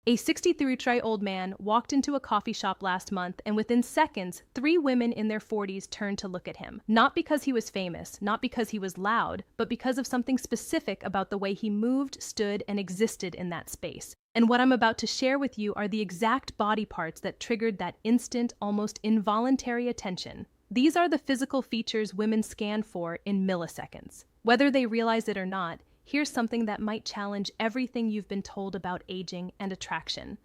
A 63-year-old man walked into a coffee shop last month, and within seconds, 3 women in their 40s turned to look at him. Not because he was famous, not because he was loud, but because of something specific about the way he moved, stood, and existed in that space. And what I'm about to share with you are the exact body parts that triggered that instant, almost involuntary attention. These are the physical features women scan for in milliseconds. Whether they realize it or not, here's something that might challenge everything you've been told about aging and attraction.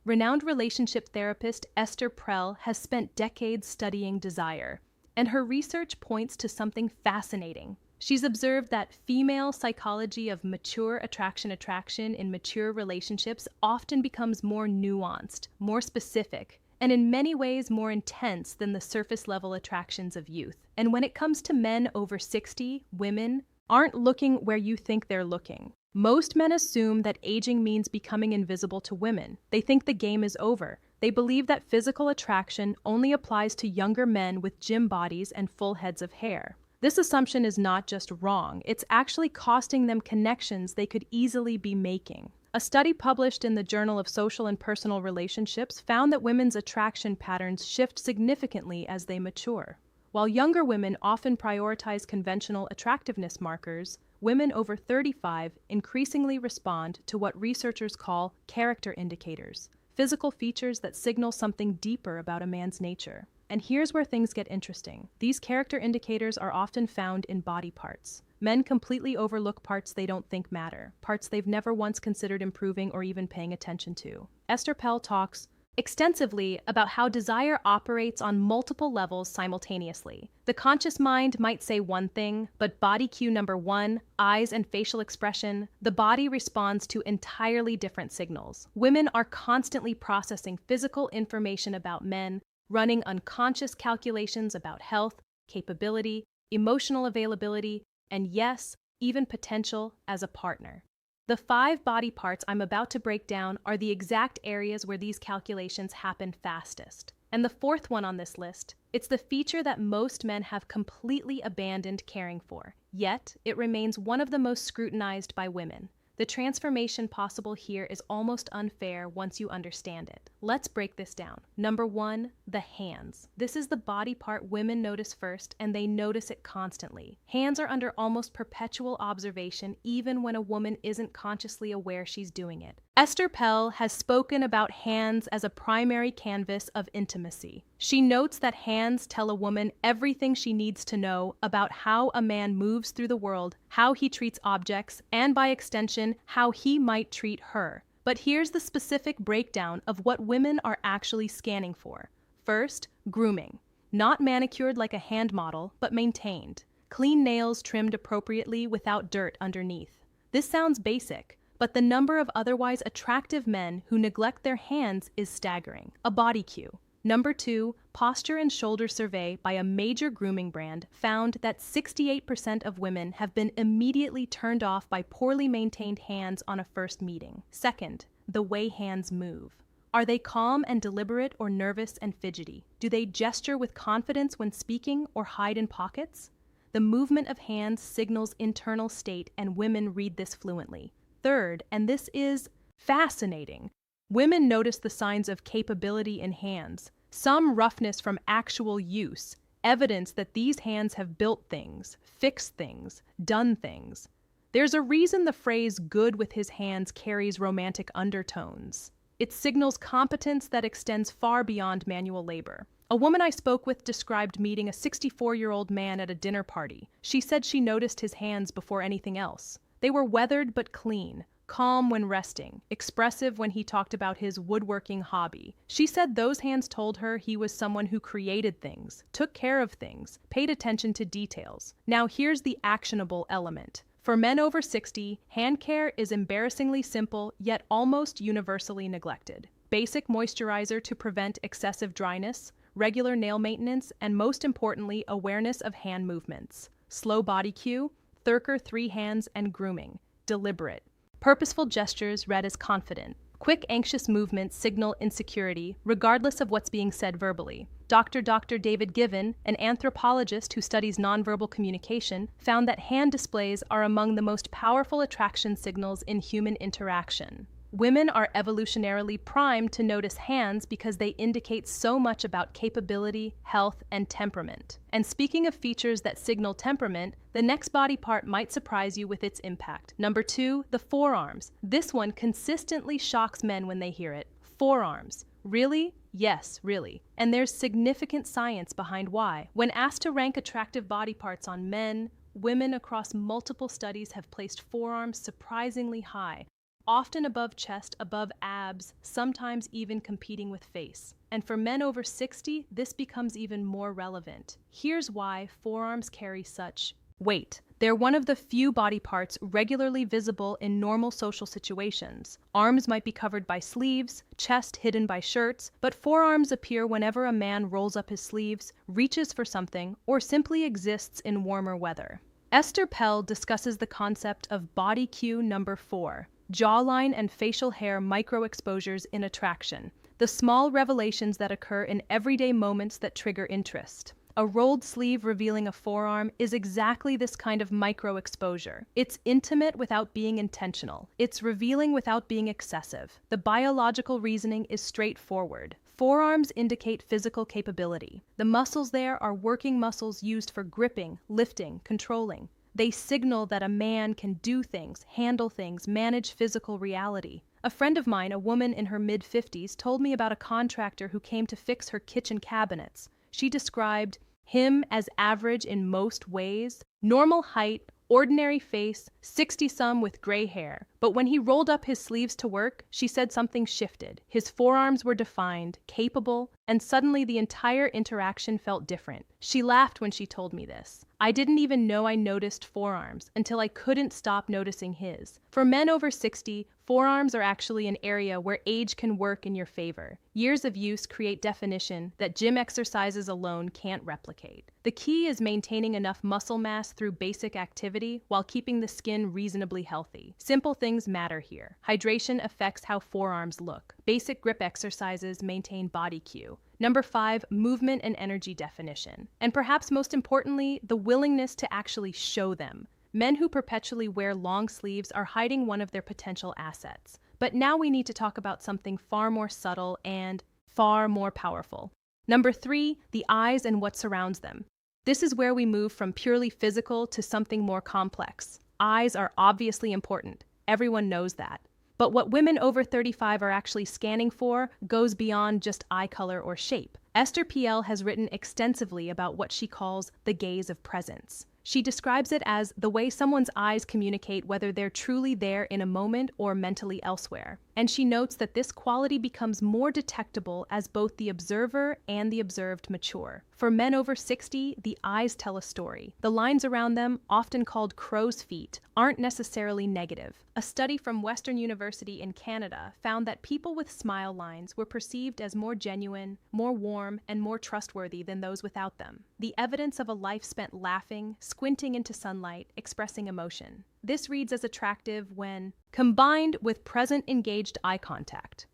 Renowned relationship therapist Esther Perel has spent decades studying desire, and her research points to something fascinating. She's observed that female psychology of mature attraction in mature relationships often becomes more nuanced, more specific, and in many ways more intense than the surface-level attractions of youth. And when it comes to men over 60, women aren't looking where you think they're looking. Most men assume that aging means becoming invisible to women. They think the game is over. They believe that physical attraction only applies to younger men with gym bodies and full heads of hair. This assumption is not just wrong, it's actually costing them connections they could easily be making. A study published in the Journal of Social and Personal Relationships found that women's attraction patterns shift significantly as they mature. While younger women often prioritize conventional attractiveness markers, women over 35 increasingly respond to what researchers call character indicators, physical features that signal something deeper about a man's nature. And here's where things get interesting. These character indicators are often found in body parts. Men completely overlook parts they don't think matter, parts they've never once considered improving or even paying attention to. Esther Perel talks extensively about how desire operates on multiple levels simultaneously. The conscious mind might say one thing, but body cue number 1, eyes and facial expression, the body responds to entirely different signals. Women are constantly processing physical information about men, running unconscious calculations about health, capability, emotional availability, and yes, even potential as a partner. The 5 body parts I'm about to break down are the exact areas where these calculations happen fastest. And the 4th one on this list, it's the feature that most men have completely abandoned caring for, yet it remains one of the most scrutinized by women. The transformation possible here is almost unfair once you understand it. Let's break this down. Number 1, the hands. This is the body part women notice first, and they notice it constantly. Hands are under almost perpetual observation, even when a woman isn't consciously aware she's doing it. Esther Perel has spoken about hands as a primary canvas of intimacy. She notes that hands tell a woman everything she needs to know about how a man moves through the world, how he treats objects, and by extension, how he might treat her. But here's the specific breakdown of what women are actually scanning for. First, grooming. Not manicured like a hand model, but maintained. Clean nails trimmed appropriately without dirt underneath. This sounds basic, but the number of otherwise attractive men who neglect their hands is staggering. A body cue. Number 2, posture and shoulder survey by a major grooming brand found that 68% of women have been immediately turned off by poorly maintained hands on a first meeting. Second, the way hands move. Are they calm and deliberate or nervous and fidgety? Do they gesture with confidence when speaking or hide in pockets? The movement of hands signals internal state, and women read this fluently. Third, and this is fascinating, women notice the signs of capability in hands, some roughness from actual use, evidence that these hands have built things, fixed things, done things. There's a reason the phrase "good with his hands" carries romantic undertones. It signals competence that extends far beyond manual labor. A woman I spoke with described meeting a 64-year-old man at a dinner party. She said she noticed his hands before anything else. They were weathered but clean, calm when resting, expressive when he talked about his woodworking hobby. She said those hands told her he was someone who created things, took care of things, paid attention to details. Now here's the actionable element. For men over 60, hand care is embarrassingly simple, yet almost universally neglected. Basic moisturizer to prevent excessive dryness, regular nail maintenance, and most importantly, awareness of hand movements. Slow body cue, Thurker 3 hands, and grooming. Deliberate. Purposeful gestures read as confident. Quick anxious movements signal insecurity, regardless of what's being said verbally. Dr. David Given, an anthropologist who studies nonverbal communication, found that hand displays are among the most powerful attraction signals in human interaction. Women are evolutionarily primed to notice hands because they indicate so much about capability, health, and temperament. And speaking of features that signal temperament, the next body part might surprise you with its impact. Number 2, the forearms. This one consistently shocks men when they hear it. Forearms. Really? Yes, really. And there's significant science behind why. When asked to rank attractive body parts on men, women across multiple studies have placed forearms surprisingly high, often above chest, above abs, sometimes even competing with face. And for men over 60, this becomes even more relevant. Here's why forearms carry such weight. They're one of the few body parts regularly visible in normal social situations. Arms might be covered by sleeves, chest hidden by shirts, but forearms appear whenever a man rolls up his sleeves, reaches for something, or simply exists in warmer weather. Esther Pell discusses the concept of body cue number 4. Jawline and facial hair micro-exposures in attraction, the small revelations that occur in everyday moments that trigger interest. A rolled sleeve revealing a forearm is exactly this kind of micro-exposure. It's intimate without being intentional. It's revealing without being excessive. The biological reasoning is straightforward. Forearms indicate physical capability. The muscles there are working muscles used for gripping, lifting, controlling. They signal that a man can do things, handle things, manage physical reality. A friend of mine, a woman in her mid-50s, told me about a contractor who came to fix her kitchen cabinets. She described him as average in most ways, normal height, ordinary face, 60-some with gray hair. But when he rolled up his sleeves to work, she said something shifted. His forearms were defined, capable, and suddenly the entire interaction felt different. She laughed when she told me this. I didn't even know I noticed forearms until I couldn't stop noticing his. For men over 60, forearms are actually an area where age can work in your favor. Years of use create definition that gym exercises alone can't replicate. The key is maintaining enough muscle mass through basic activity while keeping the skin reasonably healthy. Simple things matter here. Hydration affects how forearms look. Basic grip exercises maintain body cue. Number 5, movement and energy definition. And perhaps most importantly, the willingness to actually show them. Men who perpetually wear long sleeves are hiding one of their potential assets. But now we need to talk about something far more subtle and far more powerful. Number 3, the eyes and what surrounds them. This is where we move from purely physical to something more complex. Eyes are obviously important. Everyone knows that. But what women over 35 are actually scanning for goes beyond just eye color or shape. Esther Pell has written extensively about what she calls the gaze of presence. She describes it as the way someone's eyes communicate whether they're truly there in a moment or mentally elsewhere. And she notes that this quality becomes more detectable as both the observer and the observed mature. For men over 60, the eyes tell a story. The lines around them, often called crow's feet, aren't necessarily negative. A study from Western University in Canada found that people with smile lines were perceived as more genuine, more warm, and more trustworthy than those without them. The evidence of a life spent laughing, squinting into sunlight, expressing emotion. This reads as attractive when combined with present engaged eye contact.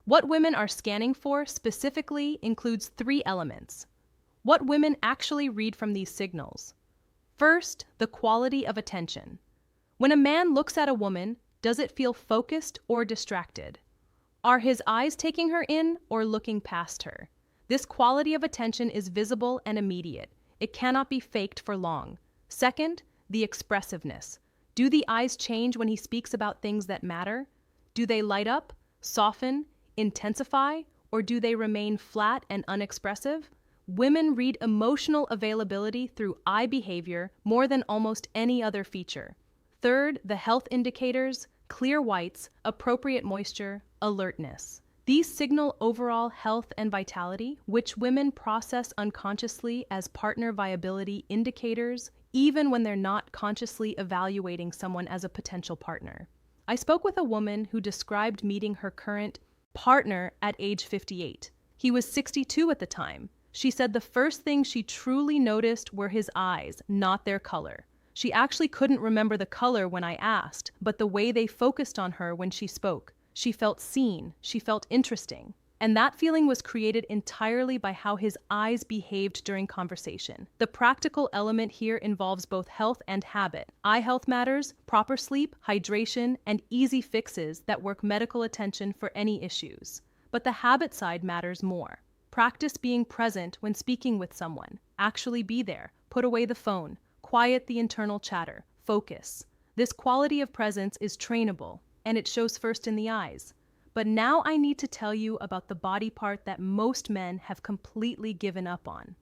What women are scanning for specifically includes 3 elements. What women actually read from these signals. First, the quality of attention. When a man looks at a woman, does it feel focused or distracted? Are his eyes taking her in or looking past her? This quality of attention is visible and immediate. It cannot be faked for long. Second, the expressiveness. Do the eyes change when he speaks about things that matter? Do they light up, soften, intensify, or do they remain flat and unexpressive? Women read emotional availability through eye behavior more than almost any other feature. Third, the health indicators, clear whites, appropriate moisture, alertness. These signal overall health and vitality, which women process unconsciously as partner viability indicators, even when they're not consciously evaluating someone as a potential partner. I spoke with a woman who described meeting her current partner at age 58. He was 62 at the time. She said the first thing she truly noticed were his eyes, not their color. She actually couldn't remember the color when I asked, but the way they focused on her when she spoke. She felt seen. She felt interesting. And that feeling was created entirely by how his eyes behaved during conversation. The practical element here involves both health and habit. Eye health matters, proper sleep, hydration, and easy fixes that work medical attention for any issues. But the habit side matters more. Practice being present when speaking with someone. Actually be there. Put away the phone. Quiet the internal chatter. Focus. This quality of presence is trainable, and it shows first in the eyes. But now I need to tell you about the body part that most men have completely given up on.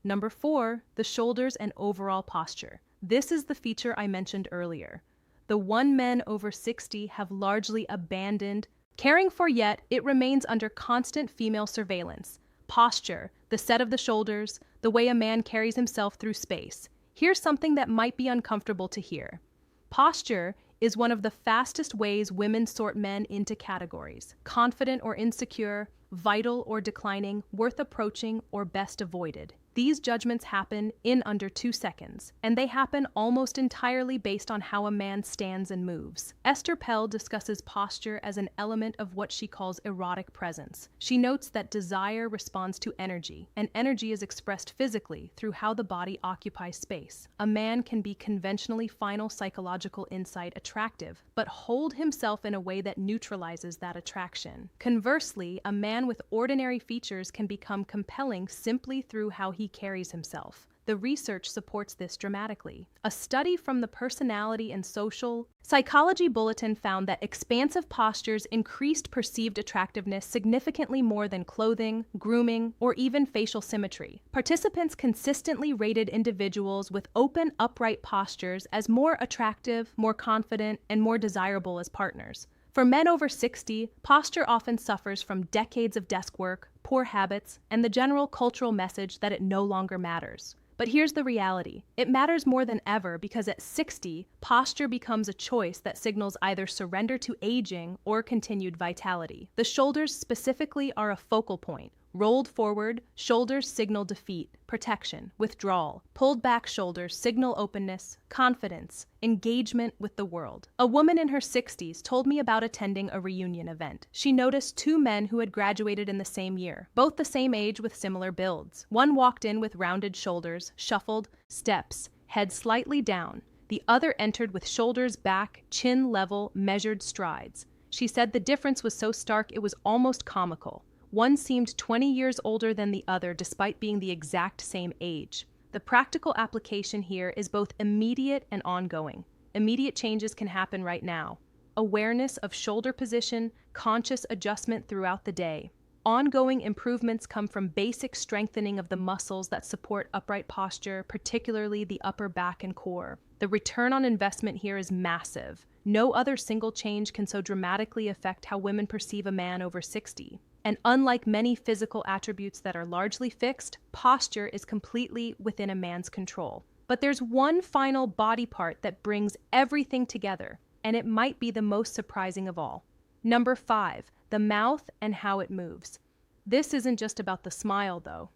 Number 4, the shoulders and overall posture. This is the feature I mentioned earlier. The one men over 60 have largely abandoned caring for, yet it remains under constant female surveillance. Posture, the set of the shoulders, the way a man carries himself through space. Here's something that might be uncomfortable to hear. Posture is one of the fastest ways women sort men into categories: confident or insecure, vital or declining, worth approaching or best avoided. These judgments happen in under 2 seconds, and they happen almost entirely based on how a man stands and moves. Esther Pell discusses posture as an element of what she calls erotic presence. She notes that desire responds to energy, and energy is expressed physically through how the body occupies space. A man can be conventionally final psychological insight attractive, but hold himself in a way that neutralizes that attraction. Conversely, a man with ordinary features can become compelling simply through how he carries himself. The research supports this dramatically. A study from the Personality and Social Psychology Bulletin found that expansive postures increased perceived attractiveness significantly more than clothing, grooming, or even facial symmetry. Participants consistently rated individuals with open, upright postures as more attractive, more confident, and more desirable as partners. For men over 60, posture often suffers from decades of desk work, poor habits, and the general cultural message that it no longer matters. But here's the reality. It matters more than ever because at 60, posture becomes a choice that signals either surrender to aging or continued vitality. The shoulders specifically are a focal point. Rolled forward, shoulders signal defeat, protection, withdrawal. Pulled back shoulders signal openness, confidence, engagement with the world. A woman in her 60s told me about attending a reunion event. She noticed 2 men who had graduated in the same year, both the same age with similar builds. One walked in with rounded shoulders, shuffled steps, head slightly down. The other entered with shoulders back, chin level, measured strides. She said the difference was so stark it was almost comical. One seemed 20 years older than the other despite being the exact same age. The practical application here is both immediate and ongoing. Immediate changes can happen right now. Awareness of shoulder position, conscious adjustment throughout the day. Ongoing improvements come from basic strengthening of the muscles that support upright posture, particularly the upper back and core. The return on investment here is massive. No other single change can so dramatically affect how women perceive a man over 60. And unlike many physical attributes that are largely fixed, posture is completely within a man's control. But there's one final body part that brings everything together, and it might be the most surprising of all. Number 5, the mouth and how it moves. This isn't just about the smile, though.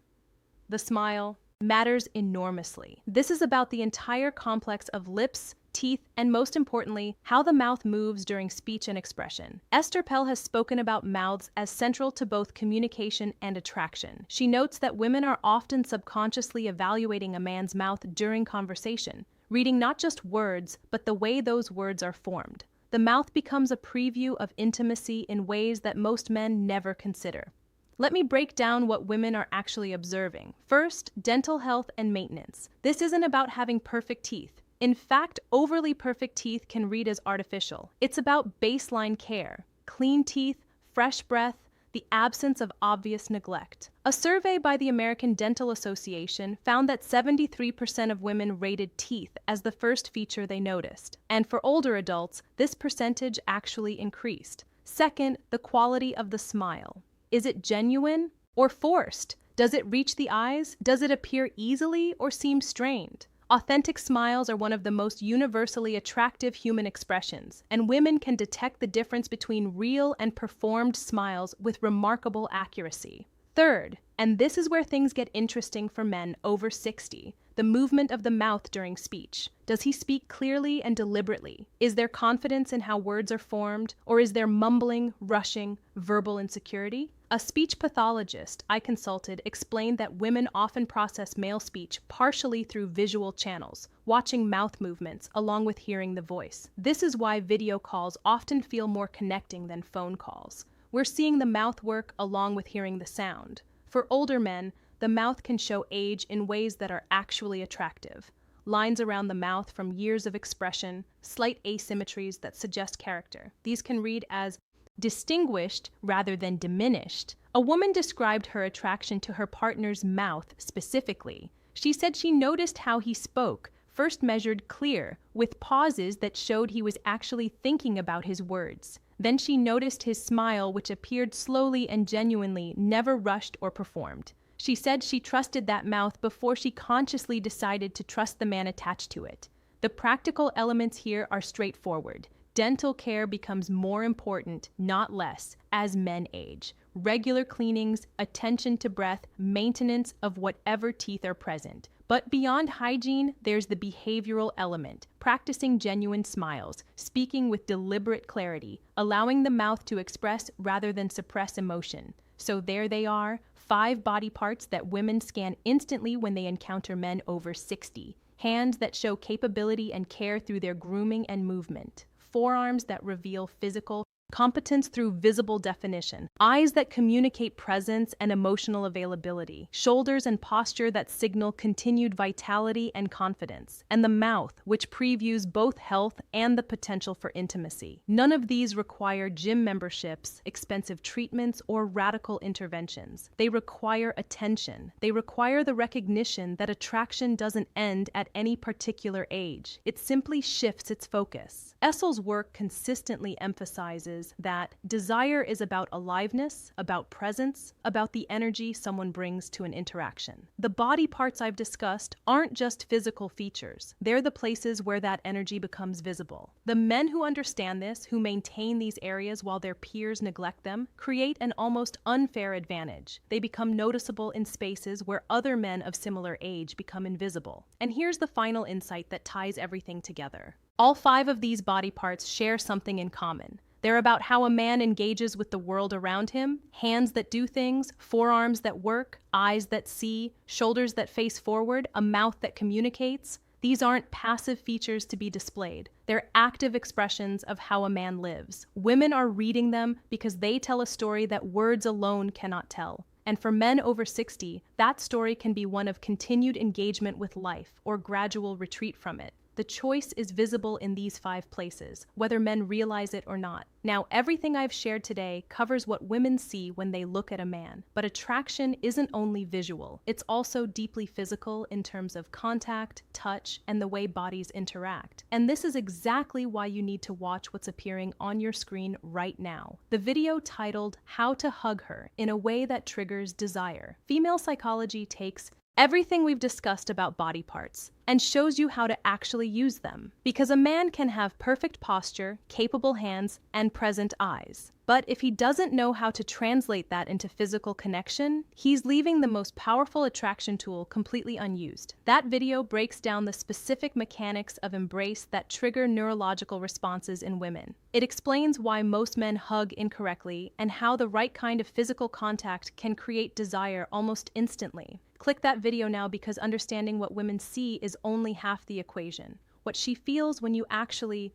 The smile matters enormously. This is about the entire complex of lips, teeth, and most importantly, how the mouth moves during speech and expression. Esther Pell has spoken about mouths as central to both communication and attraction. She notes that women are often subconsciously evaluating a man's mouth during conversation, reading not just words, but the way those words are formed. The mouth becomes a preview of intimacy in ways that most men never consider. Let me break down what women are actually observing. First, dental health and maintenance. This isn't about having perfect teeth. In fact, overly perfect teeth can read as artificial. It's about baseline care, clean teeth, fresh breath, the absence of obvious neglect. A survey by the American Dental Association found that 73% of women rated teeth as the first feature they noticed. And for older adults, this percentage actually increased. Second, the quality of the smile. Is it genuine or forced? Does it reach the eyes? Does it appear easily or seem strained? Authentic smiles are one of the most universally attractive human expressions, and women can detect the difference between real and performed smiles with remarkable accuracy. Third, and this is where things get interesting for men over 60, The movement of the mouth during speech. Does he speak clearly and deliberately? Is there confidence in how words are formed, or is there mumbling, rushing, verbal insecurity? A speech pathologist I consulted explained that women often process male speech partially through visual channels, watching mouth movements along with hearing the voice. This is why video calls often feel more connecting than phone calls. We're seeing the mouth work along with hearing the sound. For older men, the mouth can show age in ways that are actually attractive. Lines around the mouth from years of expression, slight asymmetries that suggest character. These can read as distinguished rather than diminished. A woman described her attraction to her partner's mouth specifically. She said she noticed how he spoke, first measured clear, with pauses that showed he was actually thinking about his words. Then she noticed his smile, which appeared slowly and genuinely, never rushed or performed. She said she trusted that mouth before she consciously decided to trust the man attached to it. The practical elements here are straightforward. Dental care becomes more important, not less, as men age. Regular cleanings, attention to breath, maintenance of whatever teeth are present. But beyond hygiene, there's the behavioral element, practicing genuine smiles, speaking with deliberate clarity, allowing the mouth to express rather than suppress emotion. So there they are, 5 body parts that women scan instantly when they encounter men over 60. Hands that show capability and care through their grooming and movement. Forearms that reveal physical competence through visible definition, eyes that communicate presence and emotional availability, shoulders and posture that signal continued vitality and confidence, and the mouth, which previews both health and the potential for intimacy. None of these require gym memberships, expensive treatments, or radical interventions. They require attention. They require the recognition that attraction doesn't end at any particular age. It simply shifts its focus. Essel's work consistently emphasizes that desire is about aliveness, about presence, about the energy someone brings to an interaction. The body parts I've discussed aren't just physical features. They're the places where that energy becomes visible. The men who understand this, who maintain these areas while their peers neglect them, create an almost unfair advantage. They become noticeable in spaces where other men of similar age become invisible. And here's the final insight that ties everything together. All 5 of these body parts share something in common. They're about how a man engages with the world around him, hands that do things, forearms that work, eyes that see, shoulders that face forward, a mouth that communicates. These aren't passive features to be displayed. They're active expressions of how a man lives. Women are reading them because they tell a story that words alone cannot tell. And for men over 60, that story can be one of continued engagement with life or gradual retreat from it. The choice is visible in these 5 places, whether men realize it or not. Now, everything I've shared today covers what women see when they look at a man. But attraction isn't only visual. It's also deeply physical in terms of contact, touch, and the way bodies interact. And this is exactly why you need to watch what's appearing on your screen right now. The video titled "How to Hug Her in a Way That Triggers Desire." Female psychology takes everything we've discussed about body parts and shows you how to actually use them. Because a man can have perfect posture, capable hands, and present eyes. But if he doesn't know how to translate that into physical connection, he's leaving the most powerful attraction tool completely unused. That video breaks down the specific mechanics of embrace that trigger neurological responses in women. It explains why most men hug incorrectly and how the right kind of physical contact can create desire almost instantly. Click that video now, because understanding what women see is only half the equation. What she feels when you actually